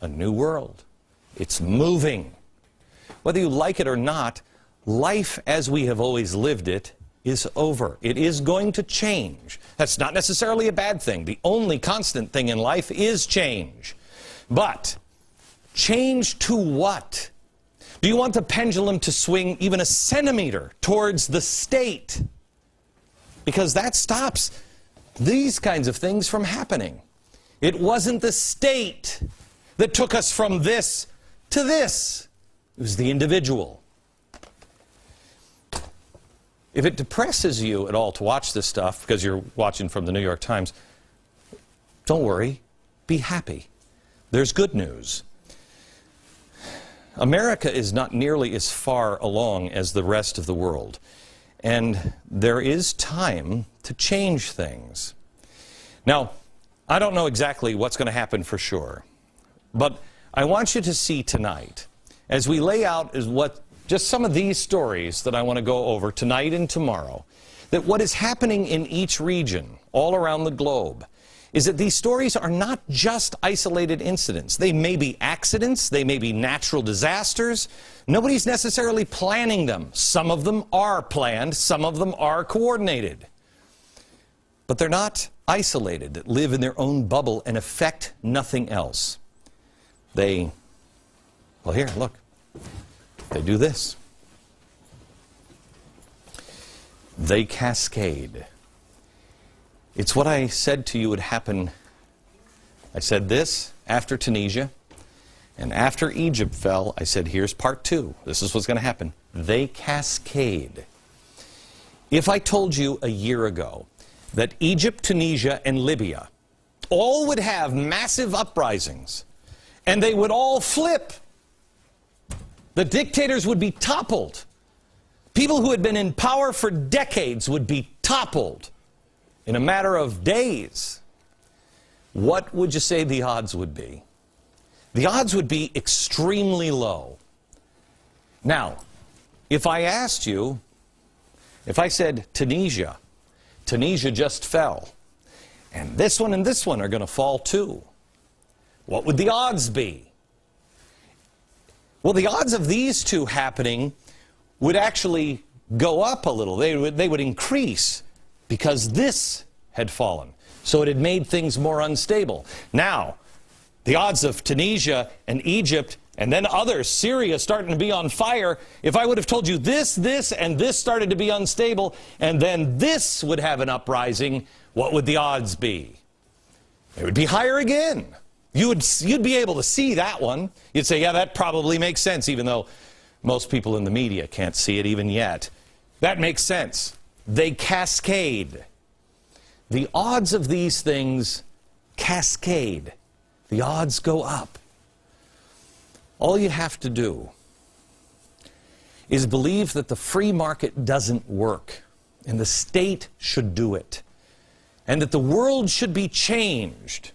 a new world. It's moving. Whether you like it or not, life as we have always lived it is over. It is going to change. That's not necessarily a bad thing. The only constant thing in life is change. But change to what? Do you want the pendulum to swing even a centimeter towards the state? Because that stops these kinds of things from happening. It wasn't the state that took us from this to this. It was the individual. If it depresses you at all to watch this stuff because you're watching from the New York Times, don't worry. Be happy. There's good news. America is not nearly as far along as the rest of the world. And there is time to change things. Now, I don't know exactly what's going to happen for sure. But I want you to see tonight, as we lay out just some of these stories that I want to go over tonight and tomorrow, that what is happening in each region all around the globe is that these stories are not just isolated incidents. They may be accidents, they may be natural disasters. Nobody's necessarily planning them. Some of them are planned, some of them are coordinated. But they're not isolated, that live in their own bubble and affect nothing else. Well, here, look. They do this. They cascade. It's what I said to you would happen. I said this after Tunisia, and after Egypt fell, I said, here's part two. This is what's going to happen. They cascade. If I told you a year ago that Egypt, Tunisia, and Libya all would have massive uprisings, and they would all flip, the dictators would be toppled, people who had been in power for decades would be toppled in a matter of days, what would you say the odds would be? The odds would be extremely low. Now, if I asked you, if I said Tunisia just fell, and this one are going to fall too, what would the odds be? Well, the odds of these two happening would actually go up a little. They would increase because this had fallen. So it had made things more unstable. Now, the odds of Tunisia and Egypt and then others, Syria starting to be on fire, if I would have told you this, and this started to be unstable, and then this would have an uprising, what would the odds be? They would be higher again. You'd be able to see that one. You'd say, yeah, that probably makes sense, even though most people in the media can't see it even yet. That makes sense. They cascade. The odds of these things cascade. The odds go up. All you have to do is believe that the free market doesn't work, and the state should do it, and that the world should be changed,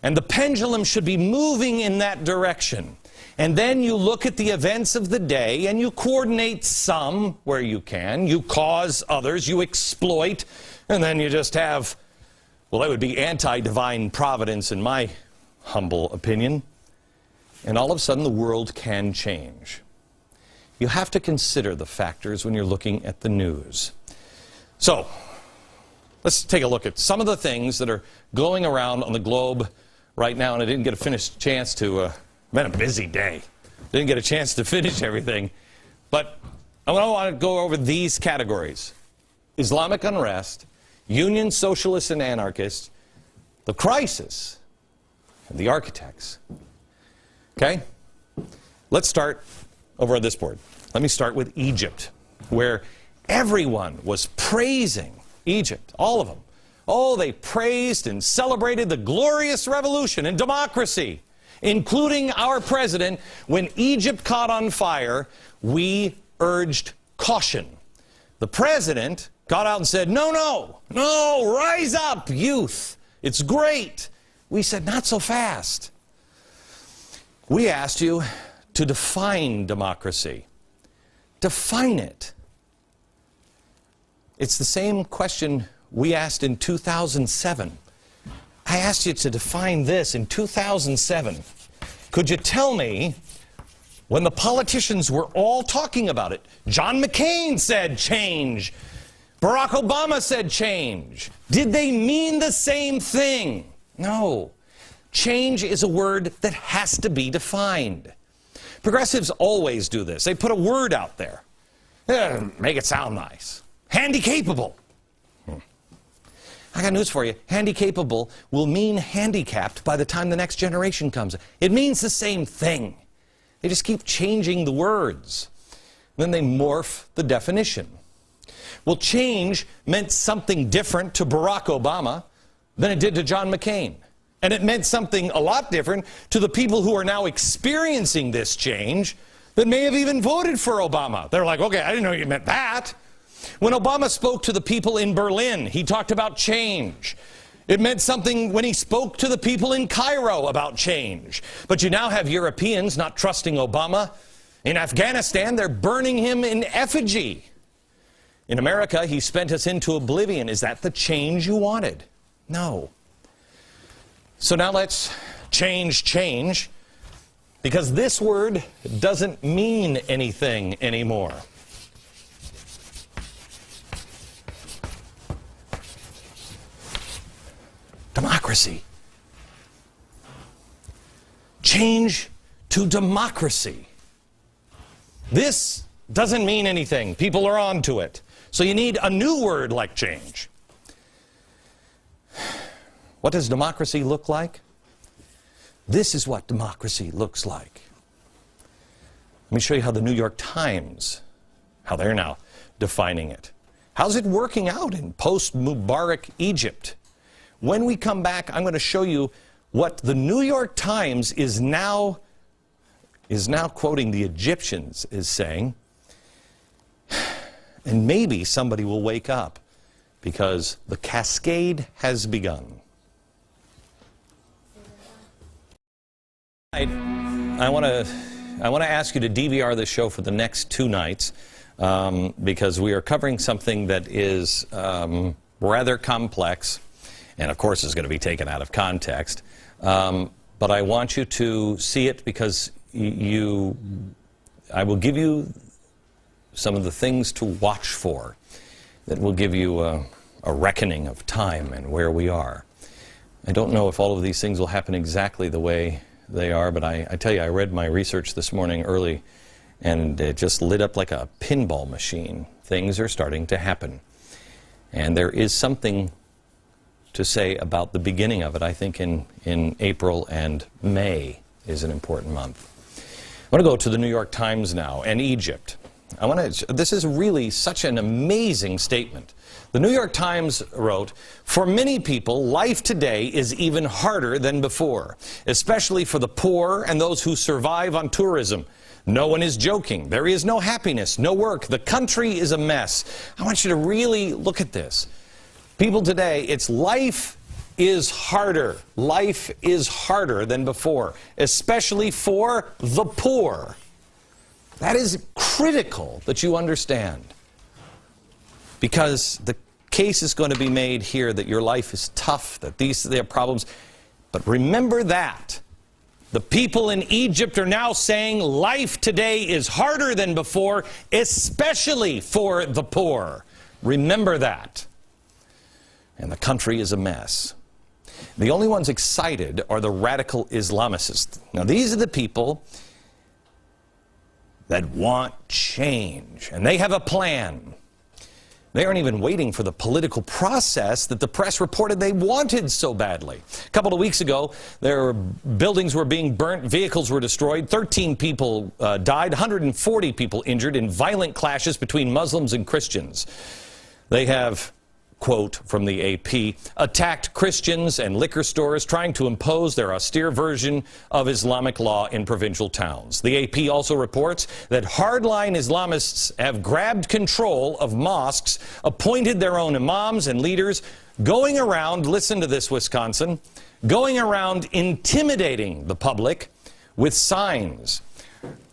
and the pendulum should be moving in that direction. And then you look at the events of the day and you coordinate some where you can, you cause others, you exploit, and then you just have, well, that would be anti-divine providence in my humble opinion. And all of a sudden the world can change. You have to consider the factors when you're looking at the news. So, let's take a look at some of the things that are going around on the globe right now, and I didn't get a chance to, been a busy day. Didn't get a chance to finish everything. But I want to go over these categories. Islamic unrest, union socialists and anarchists, the crisis, and the architects. Okay? Let's start over on this board. Let me start with Egypt, where everyone was praising Egypt, all of them. Oh, they praised and celebrated the glorious revolution and democracy, including our president. When Egypt caught on fire, we urged caution. The president got out and said, no, rise up, youth. It's great. We said, not so fast. We asked you to define democracy. Define it. It's the same question we asked in 2007. I asked you to define this in 2007. Could you tell me, when the politicians were all talking about it, John McCain said change, Barack Obama said change, did they mean the same thing? No. Change is a word that has to be defined. Progressives always do this. They put a word out there. Make it sound nice. Handy-capable. I got news for you. Handy-capable will mean handicapped by the time the next generation comes. It means the same thing. They just keep changing the words. Then they morph the definition. Well, change meant something different to Barack Obama than it did to John McCain. And it meant something a lot different to the people who are now experiencing this change that may have even voted for Obama. They're like, okay, I didn't know you meant that. When Obama spoke to the people in Berlin, he talked about change. It meant something when he spoke to the people in Cairo about change. But you now have Europeans not trusting Obama. In Afghanistan, they're burning him in effigy. In America, he spent us into oblivion. Is that the change you wanted? No. So now let's change, because this word doesn't mean anything anymore. Democracy. Change to democracy. This doesn't mean anything. People are on to it. So you need a new word like change. What does democracy look like? This is what democracy looks like. Let me show you how the New York Times, how they're now defining it. How's it working out in post-Mubarak Egypt? When we come back, I'm going to show you what the New York Times is now quoting the Egyptians is saying. And maybe somebody will wake up, because the cascade has begun. I want to ask you to DVR this show for the next 2 nights, because we are covering something that is rather complex, and of course is going to be taken out of context. But I want you to see it, because I will give you some of the things to watch for that will give you a reckoning of time and where we are. I don't know if all of these things will happen exactly the way they are, but I tell you, I read my research this morning early, and it just lit up like a pinball machine. Things are starting to happen. And there is something to say about the beginning of it. I think in April and May is an important month. I want to go to the New York Times now, and Egypt. This is really such an amazing statement. The New York Times wrote, "For many people, life today is even harder than before, especially for the poor and those who survive on tourism. No one is joking. There is no happiness, no work. The country is a mess." I want you to really look at this. People today, it's life is harder. Life is harder than before, especially for the poor. That is critical that you understand, because the case is going to be made here that your life is tough, that there are problems. But remember that. The people in Egypt are now saying life today is harder than before, especially for the poor. Remember that. And the country is a mess. The only ones excited are the radical Islamists. Now, these are the people that want change, and they have a plan. They aren't even waiting for the political process that the press reported they wanted so badly. A couple of weeks ago, buildings were being burnt, vehicles were destroyed, 13 people died, 140 people injured in violent clashes between Muslims and Christians. They have, quote from the AP, attacked Christians and liquor stores, trying to impose their austere version of Islamic law in provincial towns. The AP also reports that hardline Islamists have grabbed control of mosques, appointed their own imams and leaders, going around, listen to this, Wisconsin, going around intimidating the public with signs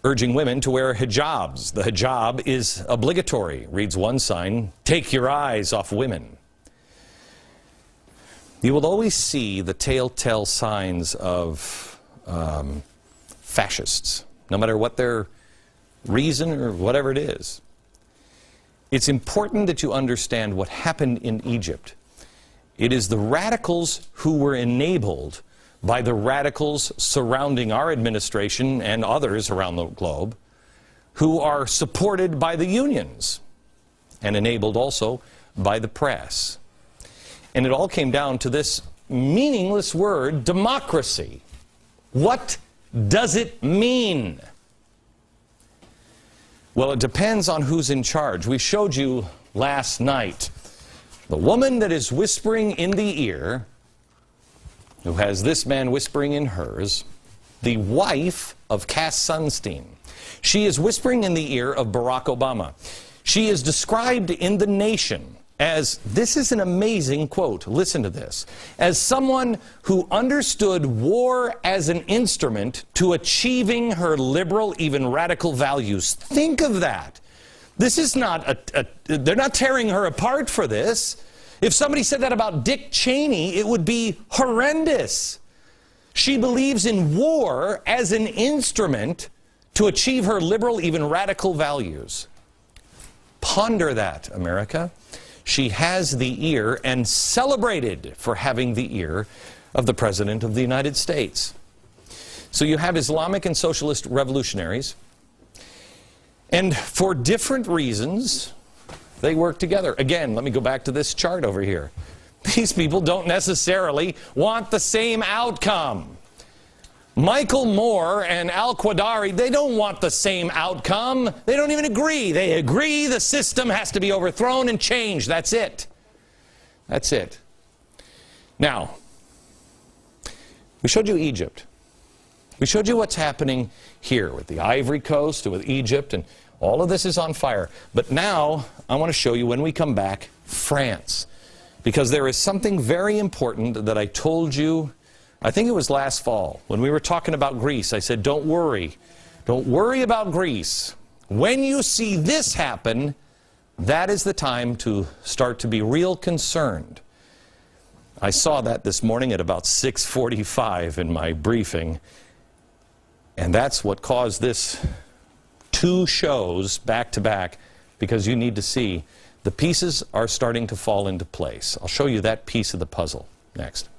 urging women to wear hijabs. The hijab is obligatory, reads one sign, "Take your eyes off women." You will always see the telltale signs of fascists, no matter what their reason or whatever it is. It's important that you understand what happened in Egypt. It is the radicals who were enabled by the radicals surrounding our administration and others around the globe, who are supported by the unions and enabled also by the press. And it all came down to this meaningless word, democracy. What does it mean? Well, it depends on who's in charge. We showed you last night the woman that is whispering in the ear, who has this man whispering in hers, the wife of Cass Sunstein. She is whispering in the ear of Barack Obama. She is described in The Nation as, this is an amazing quote, listen to this, as someone who understood war as an instrument to achieving her liberal, even radical values. Think of that. This is not they're not tearing her apart for this. If somebody said that about Dick Cheney, it would be horrendous. She believes in war as an instrument to achieve her liberal, even radical values. Ponder that, America. She has the ear, and celebrated for having the ear, of the President of the United States. So you have Islamic and socialist revolutionaries, and for different reasons, they work together. Again, let me go back to this chart over here. These people don't necessarily want the same outcome. Michael Moore and Al-Qaedari, they don't want the same outcome. They don't even agree. They agree the system has to be overthrown and changed. That's it. That's it. Now, we showed you Egypt. We showed you what's happening here with the Ivory Coast, with Egypt, and all of this is on fire. But now, I want to show you, when we come back, France. Because there is something very important that I told you, I think it was last fall, when we were talking about Greece. I said, don't worry. Don't worry about Greece. When you see this happen, that is the time to start to be real concerned. I saw that this morning at about 6:45 in my briefing. And that's what caused this 2 shows back to back, because you need to see the pieces are starting to fall into place. I'll show you that piece of the puzzle next.